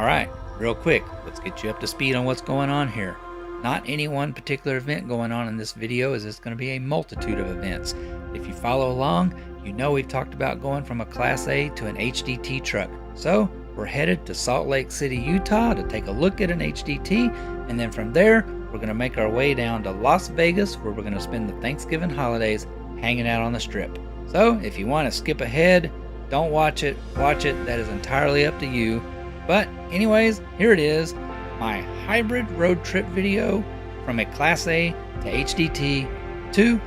Alright, real quick, let's get you up to speed on what's going on here. Not any one particular event going on in this video, as it's going to be a multitude of events. If you follow along, you know we've talked about going from a Class A to an HDT truck. So, we're headed to Salt Lake City, Utah to take a look at an HDT, and then from there, we're going to make our way down to Las Vegas, where we're going to spend the Thanksgiving holidays hanging out on the strip. So, if you want to skip ahead, don't watch it, that is entirely up to you. But anyways, here it is, my hybrid road trip video from a Class A to HDT to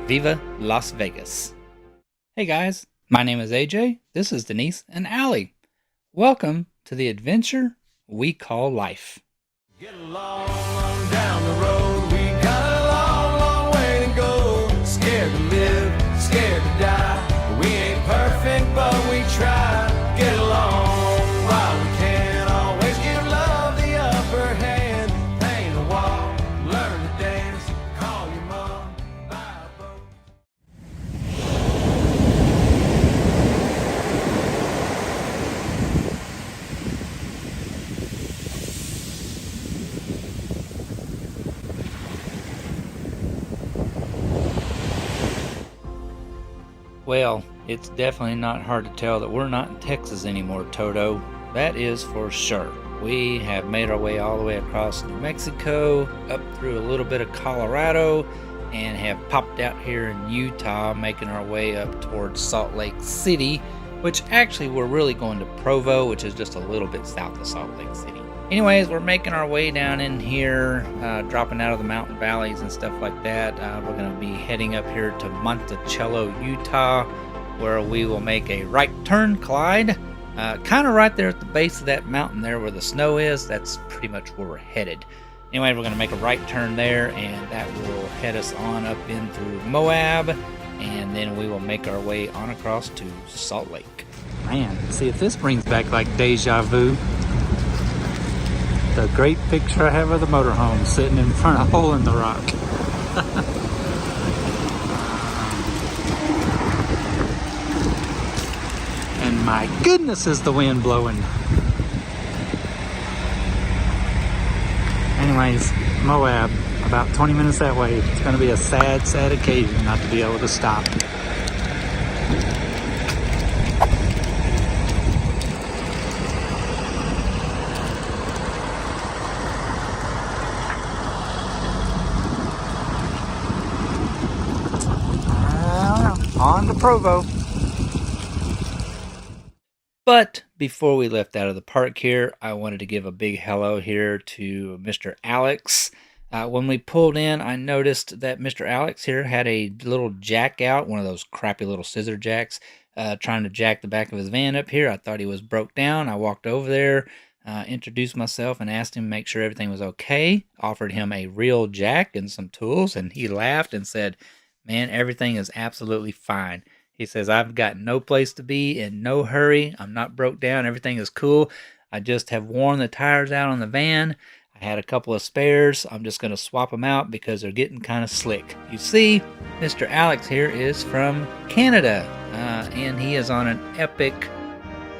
Viva Las Vegas. Hey guys, my name is AJ, this is Denise and Allie. Welcome to the adventure we call life. Get along down the road, we got a long, long way to go. Scared to live, scared to die. We ain't perfect, but we try. Get along while we can. Always give love the upper hand. Paint a wall, learn to dance. Call your mom, buy a boat. Well, it's definitely not hard to tell that we're not in Texas anymore, Toto. That is for sure. We have made our way all the way across New Mexico, up through a little bit of Colorado, and have popped out here in Utah, making our way up towards Salt Lake City, which actually we're really going to Provo, which is just a little bit south of Salt Lake City. Anyways, we're making our way down in here, dropping out of the mountain valleys and stuff like that. We're going to be heading up here to Monticello, Utah, where we will make a right turn, Clyde. Kind of right there at the base of that mountain there where the snow is. That's pretty much where we're headed. Anyway, we're going to make a right turn there, and that will head us on up in through Moab, and then we will make our way on across to Salt Lake. Man, see if this brings back like deja vu. The great picture I have of the motorhome sitting in front of a hole in the rock. And my goodness, is the wind blowing. Anyways, Moab, about 20 minutes that way. It's going to be a sad, sad occasion not to be able to stop. On to Provo. But before we left out of the park here, I wanted to give a big hello here to Mr. Alex. When we pulled in, I noticed that Mr. Alex here had a little jack out, one of those crappy little scissor jacks, trying to jack the back of his van up here. I thought he was broke down. I walked over there, introduced myself, and asked him to make sure everything was okay. Offered him a real jack and some tools, and he laughed and said, "Man, everything is absolutely fine." He says, "I've got no place to be, in no hurry. I'm not broke down. Everything is cool. I just have worn the tires out on the van. I had a couple of spares. I'm just going to swap them out because they're getting kind of slick." You see, Mr. Alex here is from Canada, and he is on an epic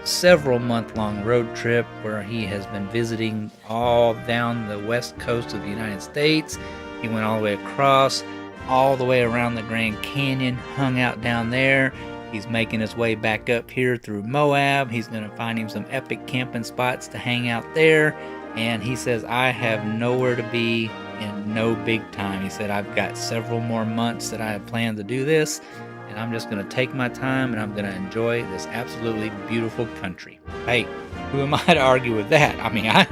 several month-long road trip where he has been visiting all down the west coast of the United States. He went all the way across, all the way around the Grand Canyon, hung out down there. He's making his way back up here through Moab. He's going to find him some epic camping spots to hang out there. And he says, "I have nowhere to be in no big time." He said, "I've got several more months that I have planned to do this, and I'm just going to take my time and I'm going to enjoy this absolutely beautiful country." Hey, who am I to argue with that? I mean, I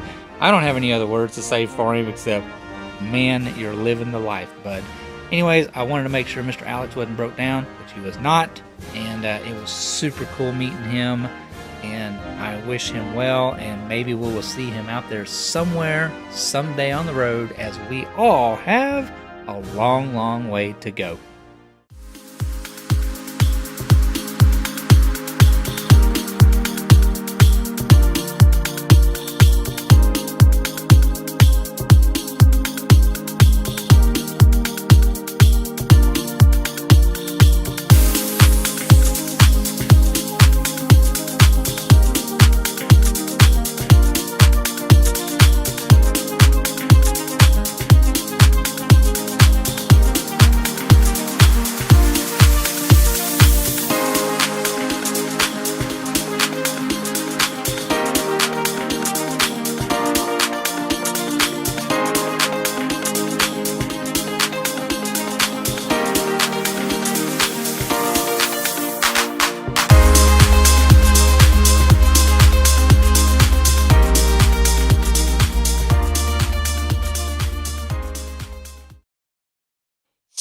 don't have any other words to say for him except, man, you're living the life, bud. Anyways, I wanted to make sure Mr. Alex wasn't broke down, which he was not, and it was super cool meeting him, and I wish him well, and maybe we will see him out there somewhere, someday on the road, as we all have a long, long way to go.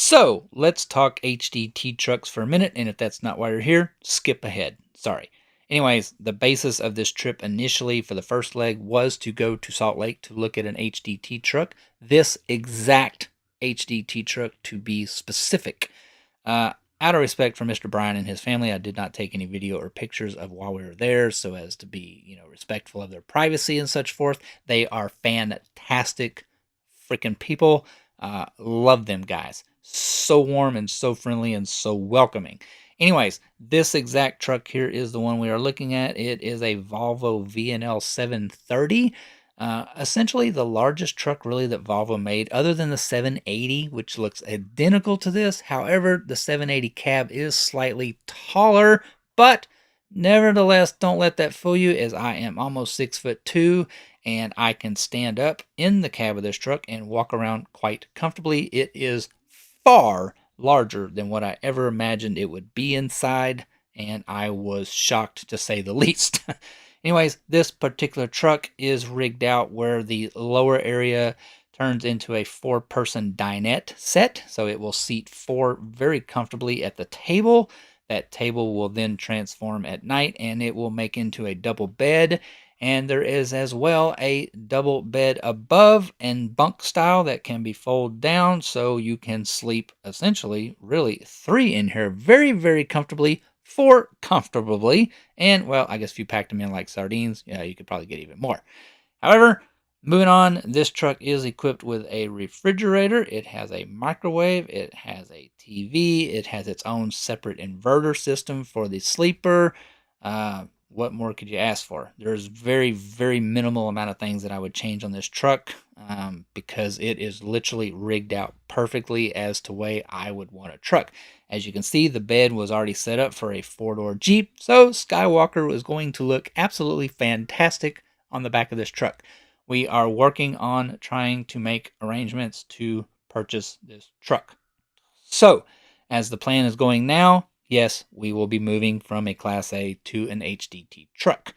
So let's talk HDT trucks for a minute, and if that's not why you're here, skip ahead. Sorry. Anyways, the basis of this trip initially for the first leg was to go to Salt Lake to look at an HDT truck. This exact HDT truck, to be specific. Out of respect for Mr. Bryan and his family, I did not take any video or pictures of while we were there, so as to be, respectful of their privacy and such forth. They are fantastic freaking people. Love them guys. So warm and so friendly and so welcoming. Anyways, this exact truck here is the one we are looking at. It is a Volvo VNL 730. Essentially the largest truck really that Volvo made, other than the 780, which looks identical to this. However, the 780 cab is slightly taller, but nevertheless, don't let that fool you, as I am almost 6'2", and I can stand up in the cab of this truck and walk around quite comfortably. It is far larger than what I ever imagined it would be inside, and I was shocked to say the least. Anyways, this particular truck is rigged out where the lower area turns into a 4-person dinette set, so it will seat 4 very comfortably at the table. That table will then transform at night, and it will make into a double bed. And there is as well a double bed above and bunk style that can be folded down, so you can sleep essentially really 3 in here very, very comfortably, 4 comfortably, and well, I guess if you packed them in like sardines, yeah, you could probably get even more. However, moving on, this truck is equipped with a refrigerator. It has a microwave. It has a TV. It has its own separate inverter system for the sleeper. What more could you ask for? There's very, very minimal amount of things that I would change on this truck because it is literally rigged out perfectly as to way I would want a truck. As you can see, the bed was already set up for a 4-door Jeep, so Skywalker was going to look absolutely fantastic on the back of this truck. We are working on trying to make arrangements to purchase this truck. So, as the plan is going now, yes, we will be moving from a Class A to an HDT truck.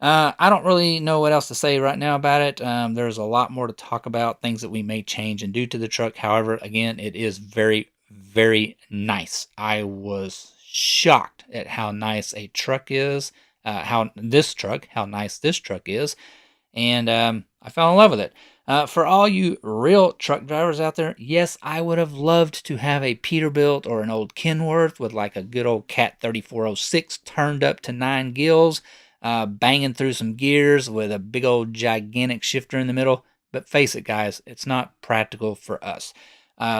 I don't really know what else to say right now about it. There's a lot more to talk about, things that we may change and do to the truck. However, again, it is very, very nice. I was shocked at how nice a truck is, how nice this truck is, and I fell in love with it. For all you real truck drivers out there, yes, I would have loved to have a Peterbilt or an old Kenworth with like a good old Cat 3406 turned up to 9 gills, banging through some gears with a big old gigantic shifter in the middle. But face it, guys, it's not practical for us.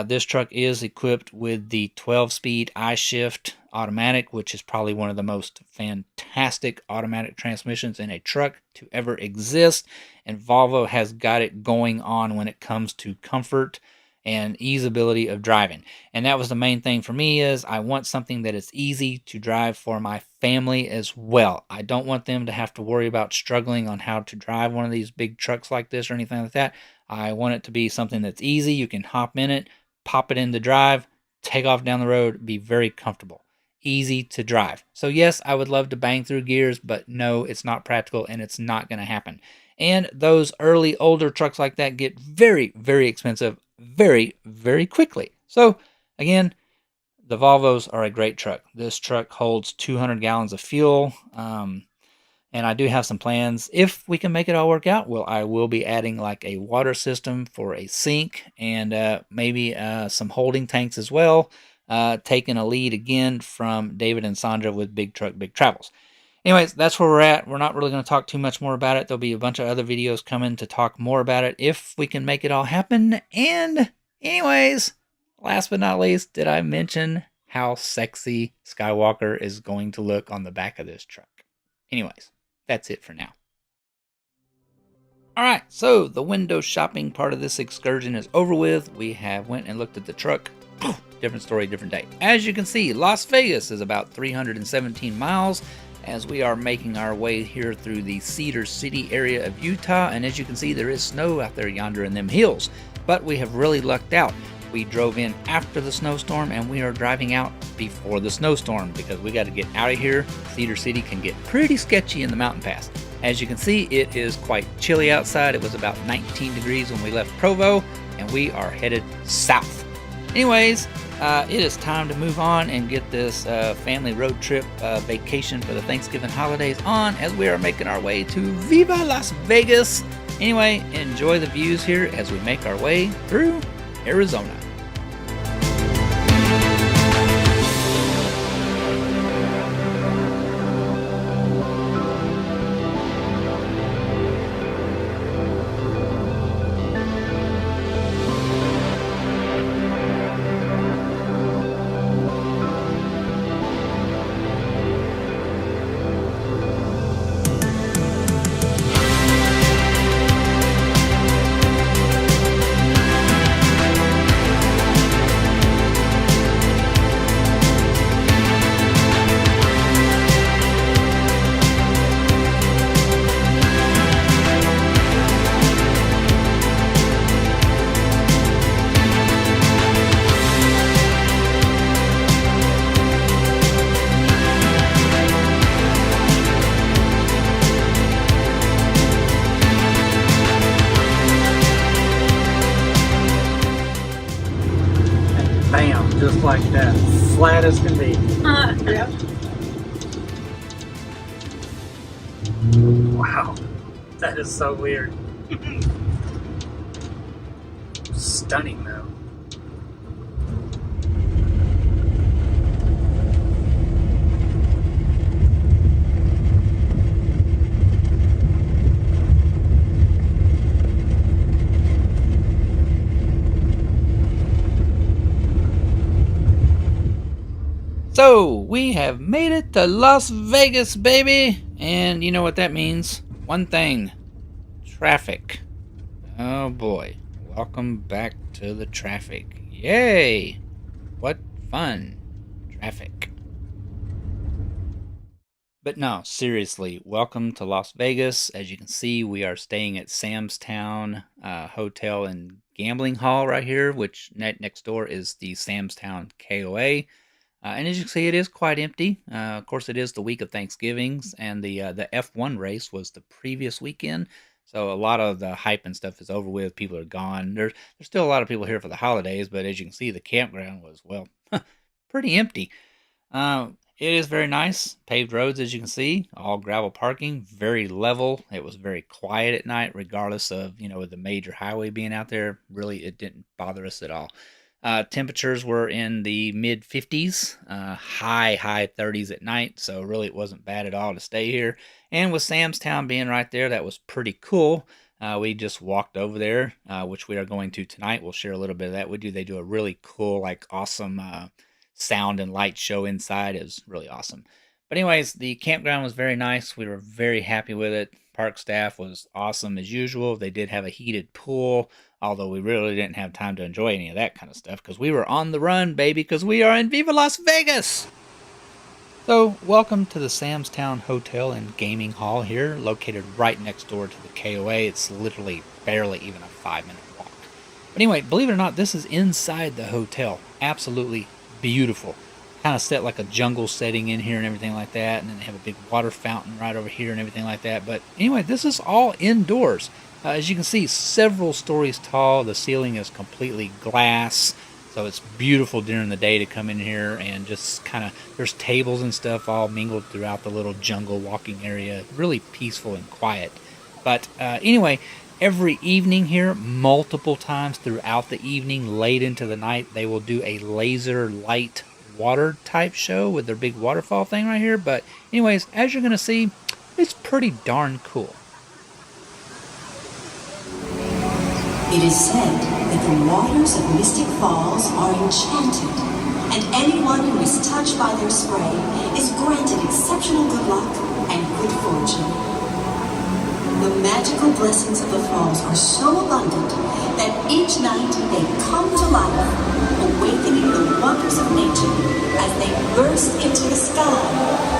This truck is equipped with the 12-speed I-Shift automatic, which is probably one of the most fantastic automatic transmissions in a truck to ever exist. And Volvo has got it going on when it comes to comfort and easeability of driving. And that was the main thing for me, is I want something that is easy to drive for my family as well. I don't want them to have to worry about struggling on how to drive one of these big trucks like this or anything like that. I want it to be something that's easy. You can hop in it, pop it into drive, take off down the road, be very comfortable. Easy to drive. So yes, I would love to bang through gears, but no, it's not practical and it's not going to happen. And those early older trucks like that get very, very expensive very, very quickly. So again, the Volvos are a great truck. This truck holds 200 gallons of fuel. And I do have some plans. If we can make it all work out, well, I will be adding like a water system for a sink and maybe some holding tanks as well. Taking a lead again from David and Sandra with Big Truck, Big Travels. Anyways, that's where we're at. We're not really going to talk too much more about it. There'll be a bunch of other videos coming to talk more about it if we can make it all happen. And anyways, last but not least, did I mention how sexy Skywalker is going to look on the back of this truck? Anyways, that's it for now. Alright, so the window shopping part of this excursion is over with. We have went and looked at the truck. Different story, different day. As you can see, Las Vegas is about 317 miles as we are making our way here through the Cedar City area of Utah. And as you can see, there is snow out there yonder in them hills. But we have really lucked out. We drove in after the snowstorm and we are driving out before the snowstorm because we got to get out of here. Cedar City can get pretty sketchy in the mountain pass. As you can see, it is quite chilly outside. It was about 19 degrees when we left Provo and we are headed south. Anyways, it is time to move on and get this family road trip vacation for the Thanksgiving holidays on, as we are making our way to Viva Las Vegas. Anyway, enjoy the views here as we make our way through Arizona. Bam, just like that. Flat as can be. Yeah. Wow. That is so weird. Stunning though. So, we have made it to Las Vegas, baby! And you know what that means? One thing. Traffic. Oh boy. Welcome back to the traffic. Yay! What fun. Traffic. But no, seriously, welcome to Las Vegas. As you can see, we are staying at Sam's Town Hotel and Gambling Hall right here, which next door is the Sam's Town KOA. And as you can see, it is quite empty. Of course, it is the week of Thanksgivings, and the F1 race was the previous weekend. So a lot of the hype and stuff is over with. People are gone. There's still a lot of people here for the holidays, but as you can see, the campground was, well, pretty empty. It is very nice. Paved roads, as you can see, all gravel parking, very level. It was very quiet at night, regardless of, the major highway being out there. Really, it didn't bother us at all. Temperatures were in the mid 50s, high 30s at night, so really it wasn't bad at all to stay here. And with Sam's Town being right there, that was pretty cool. We just walked over there, which we are going to tonight. We'll share a little bit of that with you. They do a really cool, awesome sound and light show inside. It was really awesome. But anyways, the campground was very nice. We were very happy with it. Park staff was awesome as usual. They did have a heated pool, although we really didn't have time to enjoy any of that kind of stuff because we were on the run, baby, because we are in Viva Las Vegas. So, welcome to the Sam's Town Hotel and Gaming Hall here, located right next door to the KOA. It's literally barely even a 5-minute walk. But anyway, believe it or not, this is inside the hotel. Absolutely beautiful. Kind of set like a jungle setting in here and everything like that. And then they have a big water fountain right over here and everything like that. But anyway, this is all indoors. As you can see, several stories tall. The ceiling is completely glass. So it's beautiful during the day to come in here and just kind of, there's tables and stuff all mingled throughout the little jungle walking area. Really peaceful and quiet. But anyway, every evening here, multiple times throughout the evening, late into the night, they will do a laser light water type show with their big waterfall thing right here. But anyways, as you're going to see, it's pretty darn cool. It is said that the waters of Mystic Falls are enchanted, and anyone who is touched by their spray is granted exceptional good luck and good fortune. The magical blessings of the falls are so abundant that each night they come to life, awakening the wonders of nature as they burst into the sky.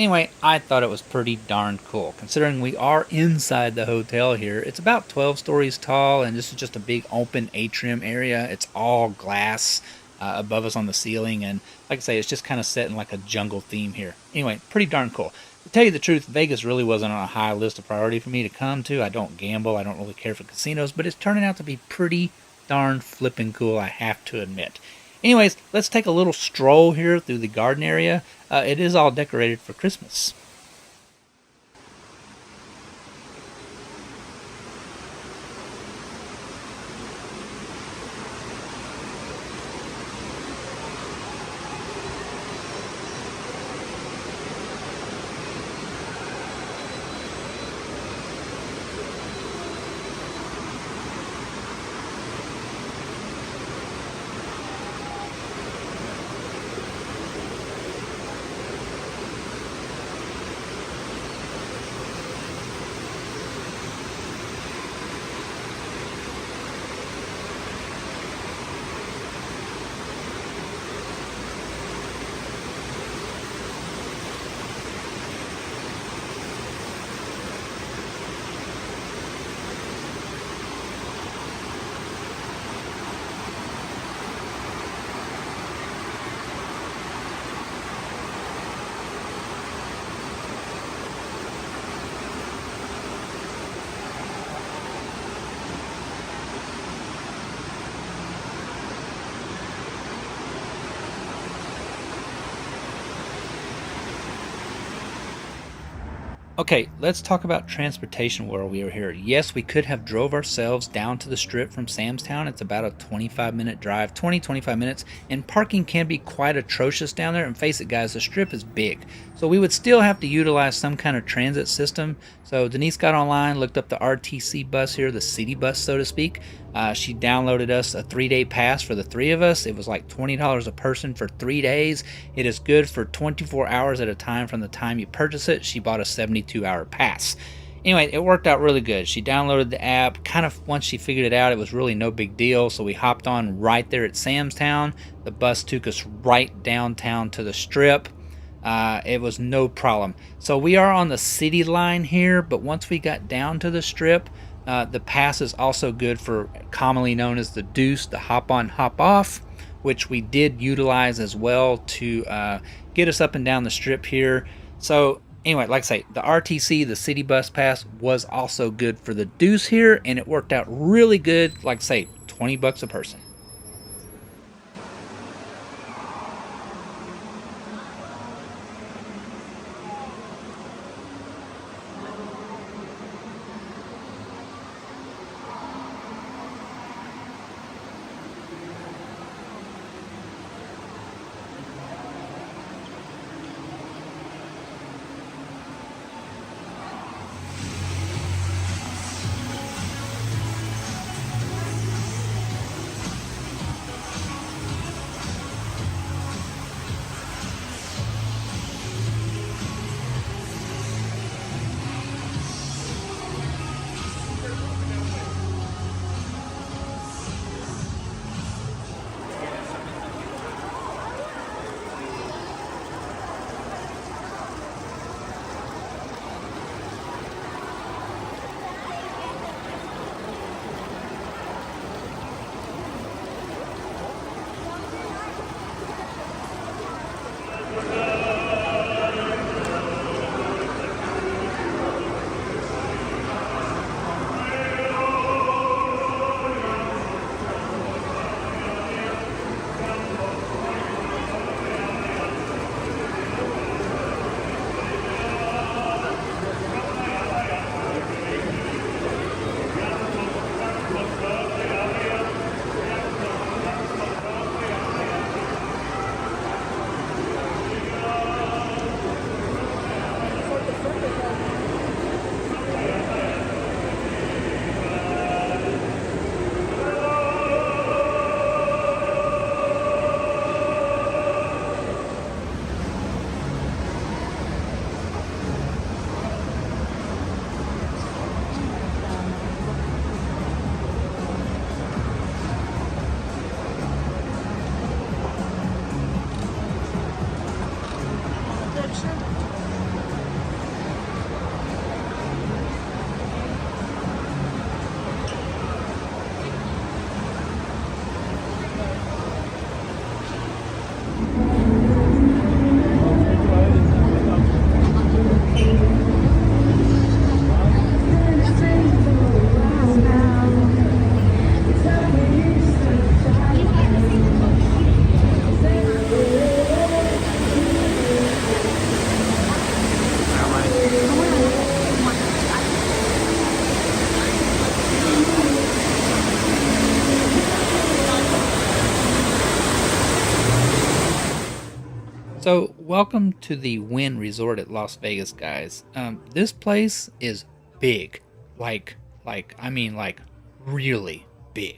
Anyway, I thought it was pretty darn cool. Considering we are inside the hotel here, it's about 12 stories tall, and this is just a big open atrium area. It's all glass above us on the ceiling, and like I say, it's just kind of set in like a jungle theme here. Anyway, pretty darn cool. To tell you the truth, Vegas really wasn't on a high list of priority for me to come to. I don't gamble, I don't really care for casinos, but it's turning out to be pretty darn flippin' cool, I have to admit. Anyways, let's take a little stroll here through the garden area. It is all decorated for Christmas. Okay, let's talk about transportation while we are here. Yes, we could have drove ourselves down to the strip from Samstown. It's about a 25-minute drive, 25 minutes, and parking can be quite atrocious down there. And face it, guys, the strip is big. So we would still have to utilize some kind of transit system. So Denise got online, looked up the RTC bus here, the city bus, so to speak. She downloaded us a 3-day pass for the 3 of us. It was like $20 a person for 3 days. It is good for 24 hours at a time from the time you purchase it. She bought a 72-hour pass. Anyway, it worked out really good. She downloaded the app. Kind of once she figured it out, it was really no big deal. So we hopped on right there at Samstown. The bus took us right downtown to the strip. It was no problem. So we are on the city line here, but once we got down to the strip, the pass is also good for commonly known as the deuce, the hop on, hop off, which we did utilize as well to get us up and down the strip here. So anyway, like I say, the RTC, the city bus pass, was also good for the deuce here, and it worked out really good. Like I say, $20 a person. So, welcome to the Wynn Resort at Las Vegas, guys. This place is big. I mean, really big.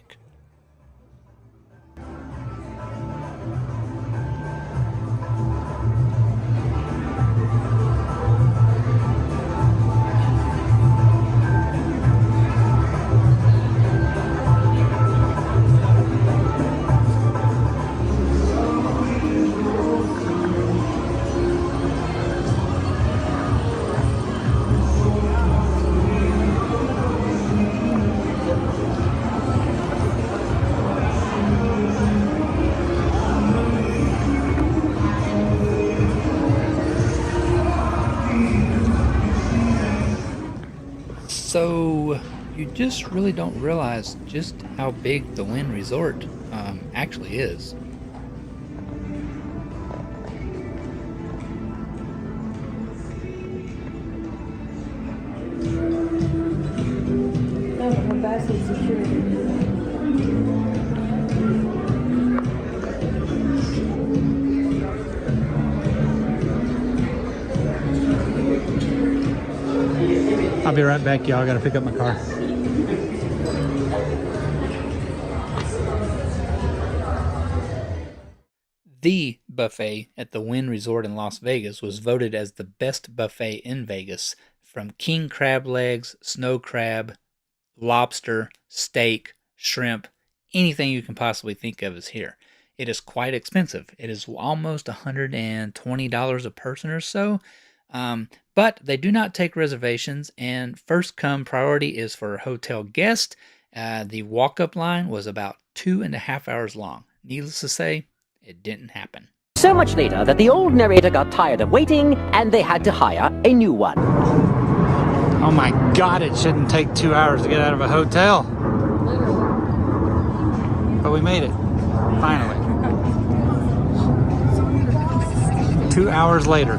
So, you just really don't realize just how big the Wynn Resort actually is. I'll be right back, y'all. I gotta pick up my car. The buffet at the Wynn Resort in Las Vegas was voted as the best buffet in Vegas, from king crab legs, snow crab, lobster, steak, shrimp, anything you can possibly think of is here. It is quite expensive. It is almost $120 a person or so. But they do not take reservations, and first come priority is for hotel guests. The walk-up line was about 2.5 hours long. Needless to say, it didn't happen. So much later that the old narrator got tired of waiting and they had to hire a new one. Oh my God, it shouldn't take 2 hours to get out of a hotel. But we made it, finally. 2 hours later.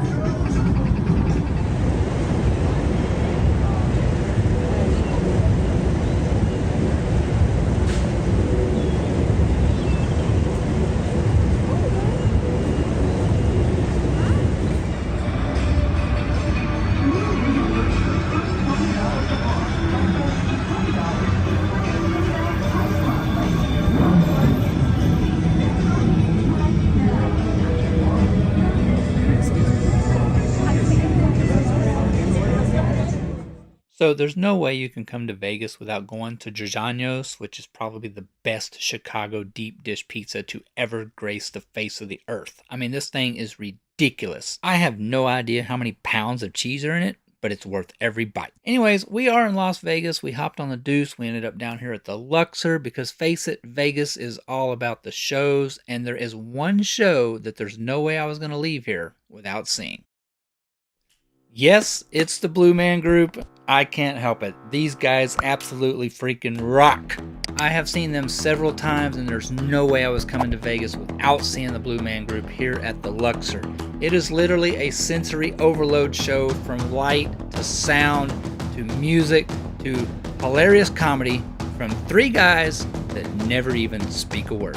So there's no way you can come to Vegas without going to Giorgio's, which is probably the best Chicago deep dish pizza to ever grace the face of the earth. I mean, this thing is ridiculous. I have no idea how many pounds of cheese are in it, but it's worth every bite. Anyways, we are in Las Vegas. We hopped on the Deuce. We ended up down here at the Luxor because, face it, Vegas is all about the shows, and there is one show that there's no way I was going to leave here without seeing. Yes, it's the Blue Man Group. I can't help it. These guys absolutely freaking rock. I have seen them several times, and there's no way I was coming to Vegas without seeing the Blue Man Group here at the Luxor. It is literally a sensory overload show, from light to sound to music to hilarious comedy from three guys that never even speak a word.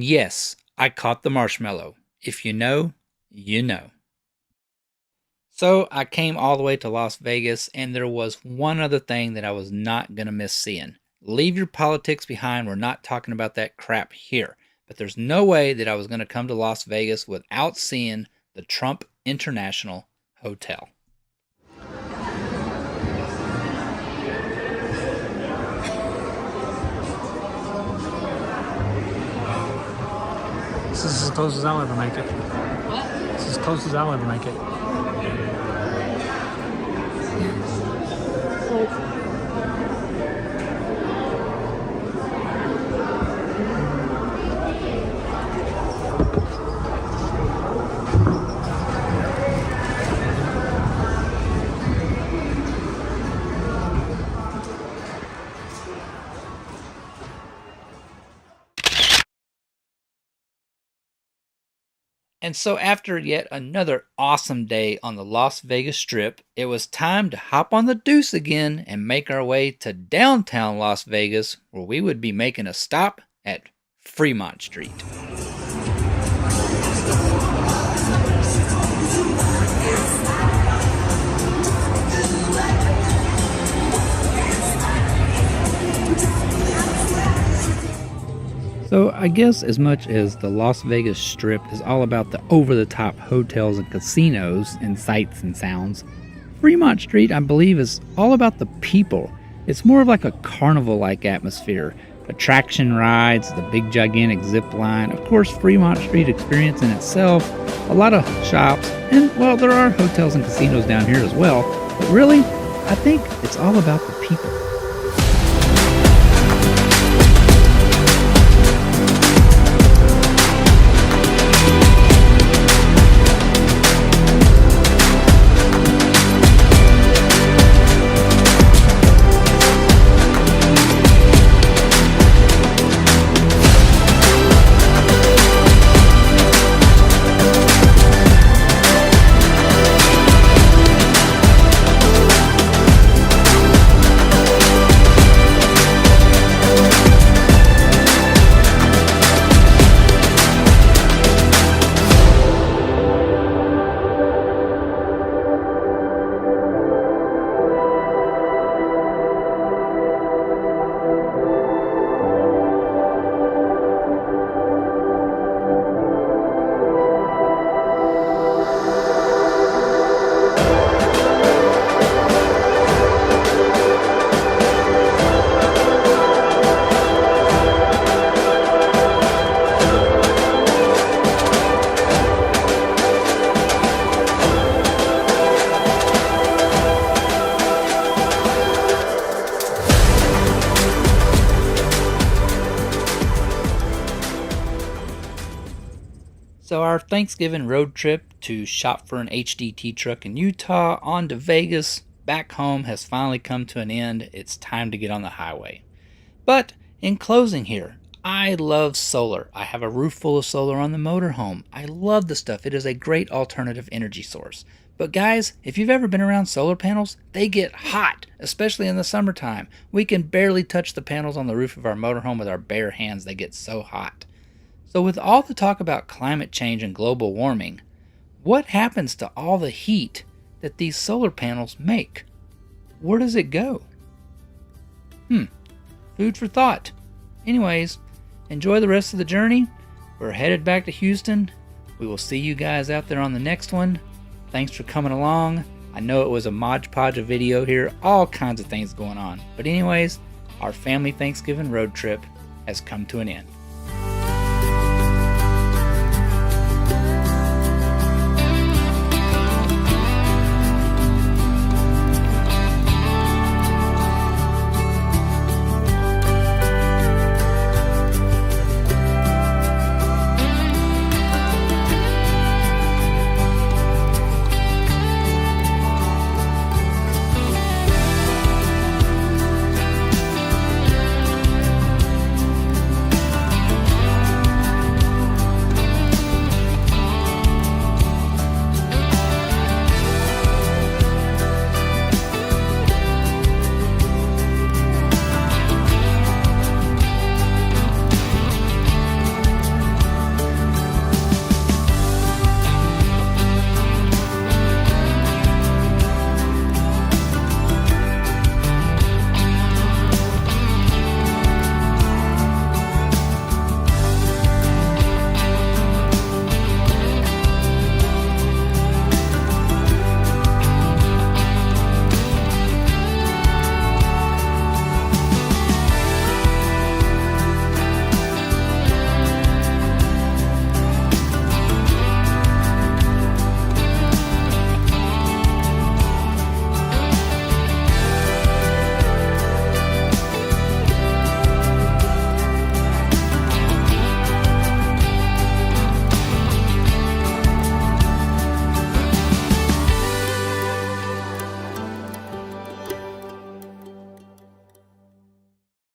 And yes, I caught the marshmallow. If you know, you know. So I came all the way to Las Vegas, and there was one other thing that I was not going to miss seeing. Leave your politics behind. We're not talking about that crap here. But there's no way that I was going to come to Las Vegas without seeing the Trump International Hotel. This is as close as I'll ever make it. What? This is as close as I'll ever make it. And so after yet another awesome day on the Las Vegas Strip, it was time to hop on the deuce again and make our way to downtown Las Vegas, where we would be making a stop at Fremont Street. So I guess as much as the Las Vegas Strip is all about the over-the-top hotels and casinos and sights and sounds, Fremont Street, I believe, is all about the people. It's more of like a carnival-like atmosphere. Attraction rides, the big gigantic zip line, of course Fremont Street experience in itself, a lot of shops, and well, there are hotels and casinos down here as well, but really, I think it's all about the people. So our Thanksgiving road trip to shop for an HDT truck in Utah, on to Vegas, back home has finally come to an end. It's time to get on the highway. But in closing here, I love solar. I have a roof full of solar on the motorhome. I love the stuff. It is a great alternative energy source. But guys, if you've ever been around solar panels, they get hot, especially in the summertime. We can barely touch the panels on the roof of our motorhome with our bare hands. They get so hot. So with all the talk about climate change and global warming, what happens to all the heat that these solar panels make? Where does it go? Food for thought. Anyways, enjoy the rest of the journey. We're headed back to Houston. We will see you guys out there on the next one. Thanks for coming along. I know it was a Mod Podge of video here, all kinds of things going on. But anyways, our family Thanksgiving road trip has come to an end.